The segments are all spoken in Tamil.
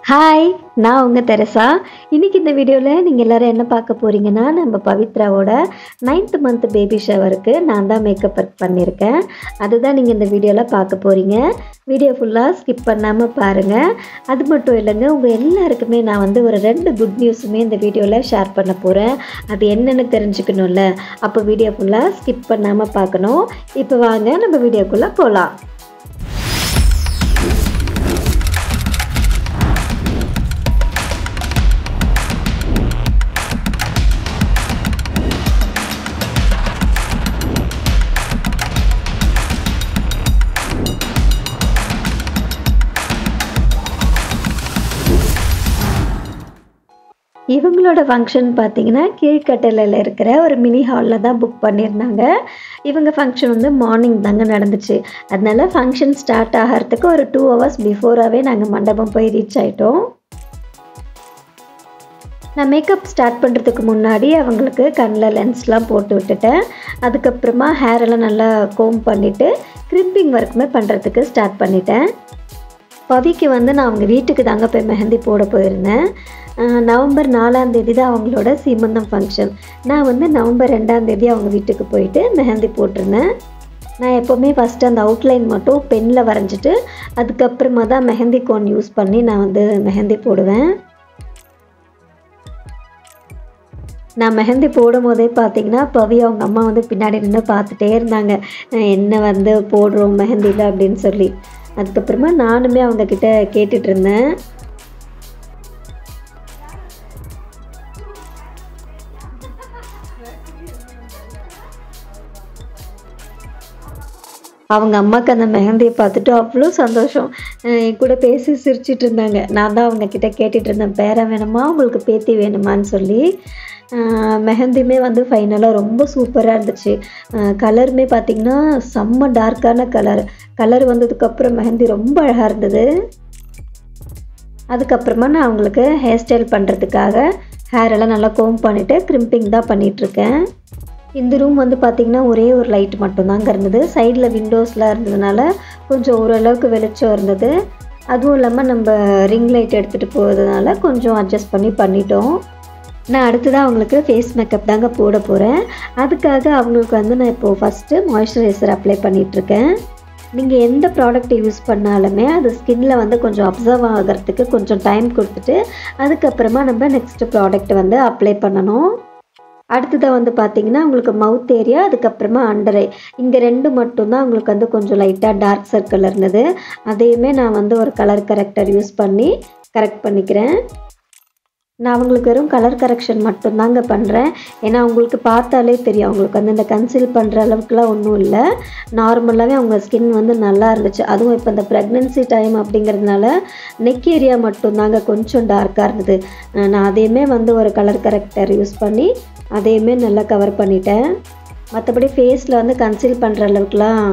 ஹாய், நான் உங்க தெரசா. இன்னைக்கு இந்த வீடியோவில் நீங்கள் எல்லோரும் என்ன பார்க்க போகிறீங்கன்னா, நம்ம பவித்ராவோட 9th மந்த் பேபி ஷவருக்கு நான் தான் மேக்கப் ஒர்க் பண்ணியிருக்கேன். அதுதான் நீங்கள் இந்த வீடியோவில் பார்க்க போகிறீங்க. வீடியோ ஃபுல்லாக ஸ்கிப் பண்ணாமல் பாருங்கள். அது மட்டும் இல்லைங்க, உங்கள் எல்லாருக்குமே நான் வந்து ஒரு 2 குட் நியூஸுமே இந்த வீடியோவில் ஷேர் பண்ண போகிறேன். அது என்னென்னு தெரிஞ்சுக்கணும்ல, அப்போ வீடியோ ஃபுல்லாக ஸ்கிப் பண்ணாமல் பார்க்கணும். இப்போ வாங்க நம்ம வீடியோக்குள்ளே போகலாம். இவங்களோட ஃபங்க்ஷன் பார்த்தீங்கன்னா கீழ்கட்டளையில் இருக்கிற ஒரு மினி ஹாலில் தான் புக் பண்ணியிருந்தாங்க. இவங்க ஃபங்க்ஷன் வந்து மார்னிங் தாங்க நடந்துச்சு. அதனால ஃபங்க்ஷன் ஸ்டார்ட் ஆகிறதுக்கு ஒரு 2 hours பிஃபோராகவே நாங்கள் மண்டபம் போய் ரீச் ஆகிட்டோம். நான் மேக்கப் ஸ்டார்ட் பண்ணுறதுக்கு முன்னாடி அவங்களுக்கு கண்ணில் லென்ஸ்லாம் போட்டு விட்டுட்டேன். அதுக்கப்புறமா ஹேரெல்லாம் நல்லா கோம் பண்ணிவிட்டு க்ரிம்பிங் ஒர்க்குமே பண்ணுறதுக்கு ஸ்டார்ட் பண்ணிட்டேன். பவிக்கு வந்து நான் அவங்க வீட்டுக்கு தாங்க போய் மெஹந்தி போட போயிருந்தேன். நவம்பர் 4ஆம் தேதி தான் அவங்களோட சீமந்தம் ஃபங்க்ஷன். நான் வந்து நவம்பர் 2ஆம் தேதி அவங்க வீட்டுக்கு போயிட்டு மெஹந்தி போட்டிருந்தேன். நான் எப்போவுமே ஃபஸ்ட்டு அந்த அவுட்லைன் மட்டும் பெனில் வரைஞ்சிட்டு அதுக்கப்புறமா தான் மெஹந்தி கோன் யூஸ் பண்ணி நான் வந்து மெஹந்தி போடுவேன். நான் மெஹந்தி போடும் போதே பார்த்தீங்கன்னா பவி அவங்க அம்மா வந்து பின்னாடி நின்று பார்த்துட்டே இருந்தாங்க, என்ன வந்து போடுறோம் மெஹந்தியில் அப்படின்னு சொல்லி. அதுக்கப்புறமா நானுமே அவங்கக்கிட்ட கேட்டுட்டு இருந்தேன். அவங்க அம்மாவுக்கு அந்த மெஹந்தியை பார்த்துட்டு அவ்வளோ சந்தோஷம். என் கூட பேசி சிரிச்சிட்டு இருந்தாங்க. நான் தான் அவங்கக்கிட்ட கேட்டுட்டு இருந்தேன், பேரன் வேணுமா உங்களுக்கு பேத்தி வேணுமான்னு சொல்லி. மெஹந்தியுமே வந்து ஃபைனலாக ரொம்ப சூப்பராக இருந்துச்சு. கலருமே பார்த்திங்கன்னா செம்ம டார்க்கான கலர் வந்ததுக்கப்புறம் மெஹந்தி ரொம்ப அழகாக இருந்தது. அதுக்கப்புறமா நான் அவங்களுக்கு ஹேர் ஸ்டைல் பண்ணுறதுக்காக ஹேரெல்லாம் நல்லா கோம் பண்ணிவிட்டு க்ரிம்பிங் தான் பண்ணிகிட்ருக்கேன். இந்த ரூம் வந்து பார்த்திங்கன்னா ஒரே ஒரு லைட் மட்டும்தாங்க இருந்தது. சைடில் விண்டோஸ்லாம் இருந்ததுனால கொஞ்சம் ஓரளவுக்கு வெளிச்சம் இருந்தது. அதுவும் இல்லாமல் நம்ம ரிங் லைட் எடுத்துகிட்டு போகிறதுனால கொஞ்சம் அட்ஜஸ்ட் பண்ணிட்டோம். நான் அடுத்ததாக அவங்களுக்கு ஃபேஸ் மேக்கப் தாங்க போட போகிறேன். அதுக்காக அவங்களுக்கு வந்து நான் இப்போது ஃபஸ்ட்டு மாய்ஸ்சரைசர் அப்ளை பண்ணிகிட்ருக்கேன். நீங்கள் எந்த ப்ராடக்ட் யூஸ் பண்ணாலுமே அது ஸ்கின்னில் வந்து கொஞ்சம் அப்சர்வ் ஆகிறதுக்கு கொஞ்சம் டைம் கொடுத்துட்டு அதுக்கப்புறமா நம்ம நெக்ஸ்ட்டு ப்ராடக்ட் வந்து அப்ளை பண்ணணும். அடுத்ததாக வந்து பார்த்திங்கன்னா உங்களுக்கு மவுத் ஏரியா, அதுக்கப்புறமா அண்டர் ஐ, இங்கே 2 மட்டும்தான் உங்களுக்கு வந்து கொஞ்சம் லைட்டாக டார்க் சர்க்கிள் இருந்தது. அதையுமே நான் வந்து ஒரு கலர் கரெக்டர் யூஸ் பண்ணி கரெக்ட் பண்ணிக்கிறேன். நான் அவங்களுக்கு வெறும் கலர் கரெக்ஷன் மட்டும்தாங்க பண்ணுறேன். ஏன்னா அவங்களுக்கு பார்த்தாலே தெரியும், அவங்களுக்கு வந்து இந்த கன்சீல் பண்ணுற அளவுக்குலாம் ஒன்றும் இல்லை. நார்மலாகவே அவங்க ஸ்கின் வந்து நல்லா இருந்துச்சு. அதுவும் இப்போ இந்த ப்ரெக்னென்சி டைம் அப்படிங்கிறதுனால நெக் ஏரியா மட்டும்தாங்க கொஞ்சம் டார்க்காக இருந்தது. நான் அதையுமே வந்து ஒரு கலர் கரெக்டர் யூஸ் பண்ணி அதையுமே நல்லா கவர் பண்ணிட்டேன். மற்றபடி ஃபேஸில் வந்து கன்சீல் பண்ணுற அளவுக்குலாம்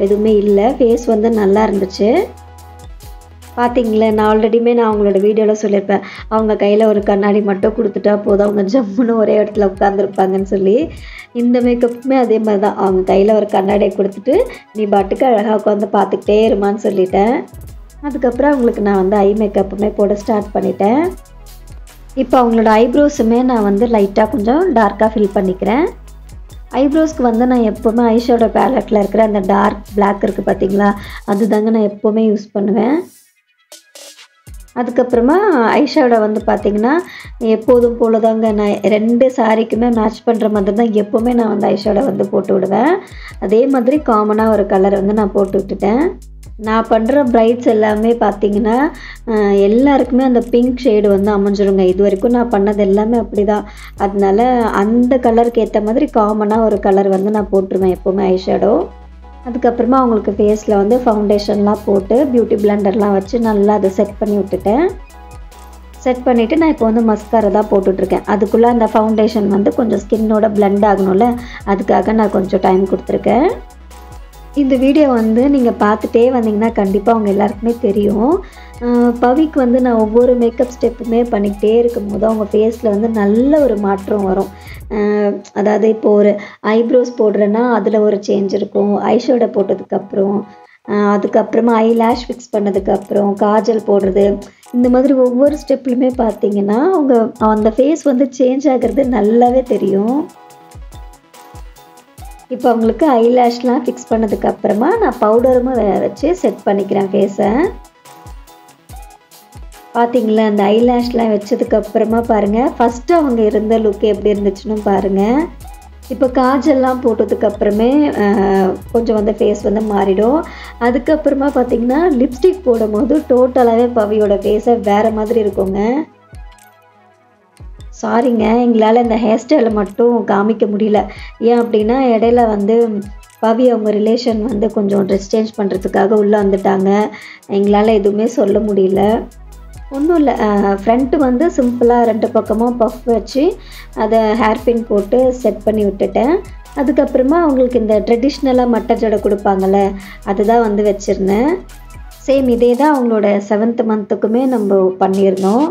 எதுவுமே இல்லை. ஃபேஸ் வந்து நல்லா இருந்துச்சு. பார்த்தீங்களே, நான் ஆல்ரெடியுமே நான் அவங்களோட வீடியோவில் சொல்லியிருப்பேன், அவங்க கையில் ஒரு கண்ணாடி மட்டும் கொடுத்துட்டா போதும், அவங்க ஜம்முன்னு ஒரே இடத்துல உட்காந்துருப்பாங்கன்னு சொல்லி. இந்த மேக்கப்புமே அதே மாதிரி தான். அவங்க கையில் ஒரு கண்ணாடியை கொடுத்துட்டு நீ பாட்டுக்கு அழகாக உட்காந்து பார்த்துக்கிட்டே இருமான்னு சொல்லிட்டேன். அதுக்கப்புறம் அவங்களுக்கு நான் வந்து ஐ மேக்கப்புமே போட ஸ்டார்ட் பண்ணிட்டேன். இப்போ அவங்களோட ஐப்ரோஸுமே நான் வந்து லைட்டாக கொஞ்சம் டார்க்காக ஃபில் பண்ணிக்கிறேன். ஐப்ரோஸ்க்கு வந்து நான் எப்போவுமே ஐஷேடோ பேலட்டில் இருக்கிற அந்த டார்க் பிளாக் இருக்குது பார்த்தீங்களா, அதுதாங்க நான் எப்போவுமே யூஸ் பண்ணுவேன். அதுக்கப்புறமா ஐஷேடோ வந்து பார்த்திங்கன்னா எப்போதும் போல தாங்க நான் 2 சாரீக்குமே மேட்ச் பண்ணுற மாதிரி தான் எப்போவுமே நான் வந்து ஐஷேடோ வந்து போட்டு விடுவேன். அதே மாதிரி காமனாக ஒரு கலர் வந்து நான் போட்டு விட்டுட்டேன். நான் பண்ணுற பிரைட்ஸ் எல்லாமே பார்த்திங்கன்னா எல்லாருக்குமே அந்த பிங்க் ஷேடு வந்து அமைஞ்சிருங்க. இது வரைக்கும் நான் பண்ணது எல்லாமே அப்படி தான். அதனால அந்த கலருக்கு ஏற்ற மாதிரி காமனாக ஒரு கலர் வந்து நான் போட்டுருவேன் எப்போவுமே ஐஷேடோ. அதுக்கப்புறமா அவங்களுக்கு ஃபேஸில் வந்து ஃபவுண்டேஷன்லாம் போட்டு பியூட்டி பிளெண்டர்லாம் வச்சு நல்லா அதை செட் பண்ணி விட்டுட்டேன். செட் பண்ணிவிட்டு நான் இப்போ வந்து மஸ்காரா தான் போட்டுட்ருக்கேன். அதுக்குள்ளே அந்த ஃபவுண்டேஷன் வந்து கொஞ்சம் ஸ்கின்னோட பிளெண்ட் ஆகணும்ல, அதுக்காக நான் கொஞ்சம் டைம் கொடுத்துருக்கேன். இந்த வீடியோ வந்து நீங்கள் பார்த்துட்டே வந்தீங்கன்னா கண்டிப்பாக அவங்க எல்லாருக்குமே தெரியும். பவிக்கு வந்து நான் ஒவ்வொரு மேக்கப் ஸ்டெப்புமே பண்ணிக்கிட்டே இருக்கும்போது அவங்க ஃபேஸில் வந்து நல்ல ஒரு மாற்றம் வரும். அதாவது இப்போது ஒரு ஐப்ரோஸ் போடுறேன்னா அதில் ஒரு சேஞ்ச் இருக்கும். ஐஷேடோ போட்டதுக்கப்புறம் அதுக்கப்புறமா ஐலாஷ் ஃபிக்ஸ் பண்ணதுக்கப்புறம் காஜல் போடுறது, இந்த மாதிரி ஒவ்வொரு ஸ்டெப்லையுமே பார்த்தீங்கன்னா அவங்க அந்த ஃபேஸ் வந்து சேஞ்ச் ஆகிறது நல்லாவே தெரியும். இப்போ அவங்களுக்கு ஐலாஷ்லாம் ஃபிக்ஸ் பண்ணதுக்கப்புறமா நான் பவுடரும் வச்சு செட் பண்ணிக்கிறேன் ஃபேஸை. பார்த்தீங்களா, அந்த ஐலாஷ்லாம் வச்சதுக்கப்புறமா பாருங்கள் ஃபஸ்ட்டு அவங்க இருந்த லுக் எப்படி இருந்துச்சுன்னு பாருங்கள். இப்போ காஜல்லாம் போட்டதுக்கப்புறமே கொஞ்சம் வந்து ஃபேஸ் வந்து மாறிடும். அதுக்கப்புறமா பார்த்திங்கன்னா லிப்ஸ்டிக் போடும்போது டோட்டலாகவே பவியோட ஃபேஸை வேறு மாதிரி இருக்குங்க. சாரிங்க, எங்களால் இந்த ஹேர் ஸ்டைலை மட்டும் காமிக்க முடியல. ஏன் அப்படின்னா இடையில வந்து பவி அவங்க ரிலேஷன் வந்து கொஞ்சம் ட்ரெஸ் சேஞ்ச் பண்ணுறதுக்காக உள்ளே வந்துட்டாங்க. எங்களால் எதுவுமே சொல்ல முடியல. ஒன்றும் இல்லை, ஃப்ரண்ட்டு வந்து சிம்பிளாக 2 பக்கமும் பஃப் வச்சு அதை ஹேர் பின் போட்டு செட் பண்ணி விட்டுட்டேன். அதுக்கப்புறமா அவங்களுக்கு இந்த ட்ரெடிஷ்னலாக மட்டை ஜடை கொடுப்பாங்கள்ல, அதுதான் வந்து வச்சுருந்தேன். சேம் இதே தான் அவங்களோட 7th மந்த்துக்குமே நம்ம பண்ணியிருந்தோம்.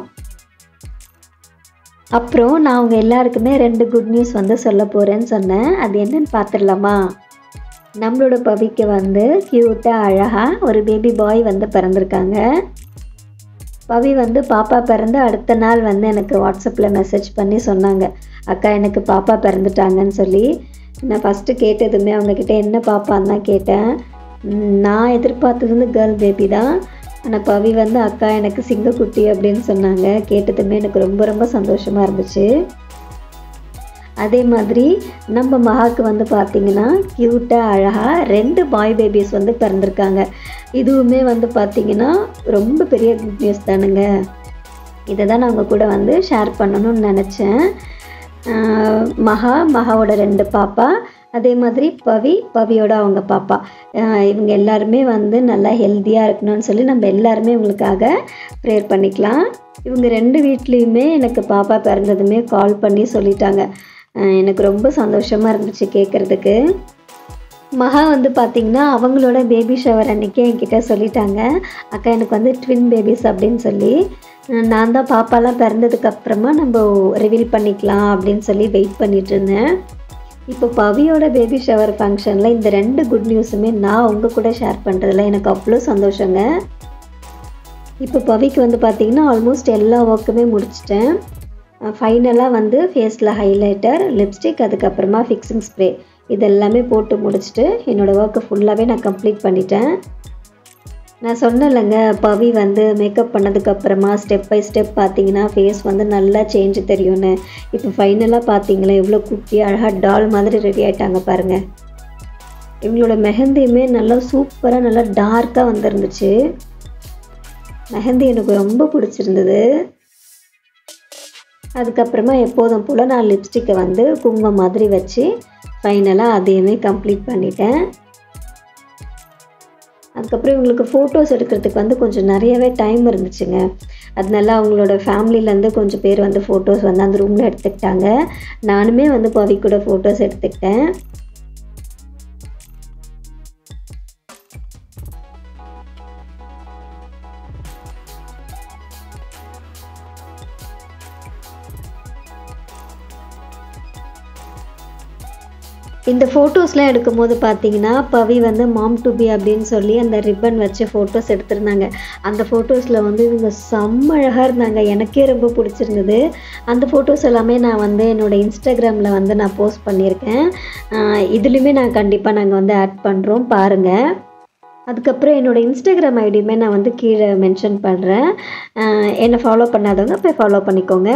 அப்புறம் நான் அவங்க எல்லாருக்குமே 2 குட் நியூஸ் வந்து சொல்ல போகிறேன்னு சொன்னேன். அது என்னன்னு பார்த்துடலாமா? நம்மளோட பவிக்கு வந்து க்யூட்டாக அழகாக ஒரு பேபி பாய் வந்து பிறந்திருக்காங்க. பவி வந்து பாப்பா பிறந்து அடுத்த நாள் வந்து எனக்கு வாட்ஸ்அப்பில் மெசேஜ் பண்ணி சொன்னாங்க, அக்கா எனக்கு பாப்பா பிறந்துட்டாங்கன்னு சொல்லி. நான் ஃபஸ்ட்டு கேட்டதுமே அவங்கக்கிட்ட என்ன பாப்பான்னு தான் கேட்டேன். நான் எதிர்பார்த்தது வந்து கேர்ள் பேபி தான். ஆனால் பவி வந்து அக்கா எனக்கு சிங்கக்குட்டி அப்படின்னு சொன்னாங்க. கேட்டதுமே எனக்கு ரொம்ப ரொம்ப சந்தோஷமாக இருந்துச்சு. அதே மாதிரி நம்ம மகாவுக்கு வந்து பார்த்திங்கன்னா க்யூட்டாக அழகாக 2 பாய் பேபிஸ் வந்து பிறந்திருக்காங்க. இதுவுமே வந்து பார்த்திங்கன்னா ரொம்ப பெரிய குட் நியூஸ் தானுங்க. இதை தான் நான் உங்கள் கூட வந்து ஷேர் பண்ணணும்னு நினச்சேன். மகாவோட 2 பாப்பா, அதே மாதிரி பவியோட அவங்க பாப்பா, இவங்க எல்லாருமே வந்து நல்லா ஹெல்த்தியாக இருக்கணும்னு சொல்லி நம்ம எல்லாருமே இவங்களுக்காக ப்ரேயர் பண்ணிக்கலாம். இவங்க 2 வீட்லேயுமே எனக்கு பாப்பா பிறந்ததுமே கால் பண்ணி சொல்லிட்டாங்க. எனக்கு ரொம்ப சந்தோஷமாக இருந்துச்சு கேட்குறதுக்கு. மகா வந்து பார்த்திங்கன்னா அவங்களோட பேபி ஷவர் அன்றைக்கே என்கிட்ட சொல்லிட்டாங்க, அக்கா எனக்கு வந்து ட்வின் பேபிஸ் அப்படின்னு சொல்லி. நான் தான் பாப்பாலாம் பிறந்ததுக்கப்புறமா நம்ம ரிவீல் பண்ணிக்கலாம் அப்படின்னு சொல்லி வெயிட் பண்ணிகிட்டு இருந்தேன். இப்போ பவியோட பேபி ஷவர் ஃபங்க்ஷனில் இந்த 2 குட் நியூஸுமே நான் உங்கள் கூட ஷேர் பண்ணுறதுல எனக்கு அவ்வளோ சந்தோஷங்க. இப்போ பவிக்கு வந்து பார்த்திங்கன்னா ஆல்மோஸ்ட் எல்லா ஒர்க்குமே முடிச்சிட்டேன். ஃபைனலாக வந்து ஃபேஸில் ஹைலைட்டர், லிப்ஸ்டிக், அதுக்கப்புறமா ஃபிக்ஸிங் ஸ்ப்ரே இதெல்லாமே போட்டு முடிச்சுட்டு என்னோடய ஒர்க்கை ஃபுல்லாகவே நான் கம்ப்ளீட் பண்ணிட்டேன். நான் சொன்னேன்லங்க, பவி வந்து மேக்கப் பண்ணதுக்கப்புறமா ஸ்டெப் பை ஸ்டெப் பார்த்திங்கன்னா ஃபேஸ் வந்து நல்லா சேஞ்சு தெரியும்னு. இப்போ ஃபைனலாக பார்த்திங்களா எவ்வளோ குட்டி அழகாக டால் மாதிரி ரெடி ஆகிட்டாங்க பாருங்கள். இவங்களோட மெஹந்தியுமே நல்லா சூப்பராக நல்லா டார்க்காக வந்துருந்துச்சு. மெஹந்தி எனக்கு ரொம்ப பிடிச்சிருந்தது. அதுக்கப்புறமா எப்போதும் போல் நான் லிப்ஸ்டிக்கை வந்து குங்குமம் மாதிரி வச்சு ஃபைனலாக அதையுமே கம்ப்ளீட் பண்ணிட்டேன். அதுக்கப்புறம் இவங்களுக்கு ஃபோட்டோஸ் எடுக்கிறதுக்கு வந்து கொஞ்சம் நிறையவே டைம் இருந்துச்சுங்க. அதனால அவங்களோட ஃபேமிலியிலேருந்து கொஞ்சம் பேர் வந்து ஃபோட்டோஸ் வந்து அந்த ரூமில் எடுத்துக்கிட்டாங்க. நானுமே வந்து பவி கூட ஃபோட்டோஸ் எடுத்துக்கிட்டேன். இந்த ஃபோட்டோஸ்லாம் எடுக்கும்போது பார்த்தீங்கன்னா பவி வந்து மாம் டு பி அப்படின்னு சொல்லி அந்த ரிப்பன் வச்சு ஃபோட்டோஸ் எடுத்திருந்தாங்க. அந்த ஃபோட்டோஸில் வந்து இவங்க செம்ம அழகாக இருந்தாங்க. எனக்கே ரொம்ப பிடிச்சிருந்தது. அந்த ஃபோட்டோஸ் எல்லாமே நான் வந்து என்னோடய இன்ஸ்டாகிராமில் வந்து நான் போஸ்ட் பண்ணியிருக்கேன். இதுலேயுமே நாங்கள் வந்து ஆட் பண்ணுறோம், பாருங்கள். அதுக்கப்புறம் என்னோடய இன்ஸ்டாகிராம் ஐடியுமே நான் வந்து கீழே மென்ஷன் பண்ணுறேன். என்னை ஃபாலோ பண்ணாதவங்க போய் ஃபாலோ பண்ணிக்கோங்க.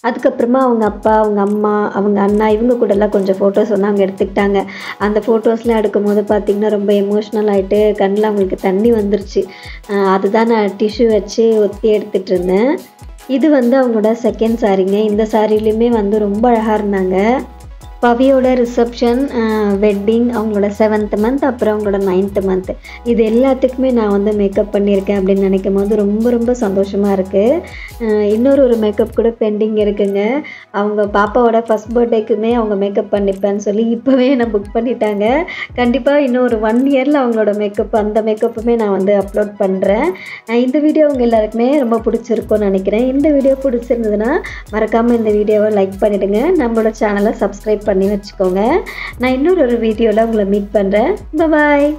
அதுக்கப்புறமா அவங்க அப்பா, அவங்க அம்மா, அவங்க அண்ணா இவங்க கூடலாம் கொஞ்சம் ஃபோட்டோஸ் வந்து அவங்க எடுத்துக்கிட்டாங்க. அந்த ஃபோட்டோஸ்லாம் எடுக்கும்போது பார்த்திங்கன்னா ரொம்ப எமோஷ்னல் ஆகிட்டு கண்ணில் அவங்களுக்கு தண்ணி வந்துருச்சு. அதுதான் நான் டிஷ்யூ வச்சு ஒத்தி எடுத்துகிட்டு இருந்தேன். இது வந்து அவங்களோட செகண்ட் சாரீங்க. இந்த சாரிலையுமே வந்து ரொம்ப அழகாக இருந்தாங்க. பவியோட ரிசப்ஷன், வெட்டிங், அவங்களோட 7th மந்த், அப்புறம் அவங்களோட 9th மந்த், இது எல்லாத்துக்குமே நான் வந்து மேக்கப் பண்ணியிருக்கேன் அப்படின்னு நினைக்கும் போது ரொம்ப ரொம்ப சந்தோஷமாக இருக்குது. இன்னொரு மேக்கப் கூட பெண்டிங் இருக்குங்க. அவங்க பாப்பாவோட ஃபஸ்ட் பர்த்டேக்குமே அவங்க மேக்கப் பண்ணிப்பேன்னு சொல்லி இப்போவே என்னை புக் பண்ணிட்டாங்க. கண்டிப்பாக இன்னும் ஒரு 1 இயரில் அவங்களோட மேக்கப், அந்த மேக்கப்புமே நான் வந்து அப்லோட் பண்ணுறேன். இந்த வீடியோ உங்கள் எல்லாருக்குமே ரொம்ப பிடிச்சிருக்கும்னு நினைக்கிறேன். இந்த வீடியோ பிடிச்சிருந்ததுன்னா மறக்காமல் இந்த வீடியோவை லைக் பண்ணிவிடுங்க. நம்மளோட சேனலை சப்ஸ்கிரைப் பண்ணி வச்சுக்கோங்க. நான் இன்னொரு வீடியோவில் உங்களை மீட் பண்ணுறேன். பாய்.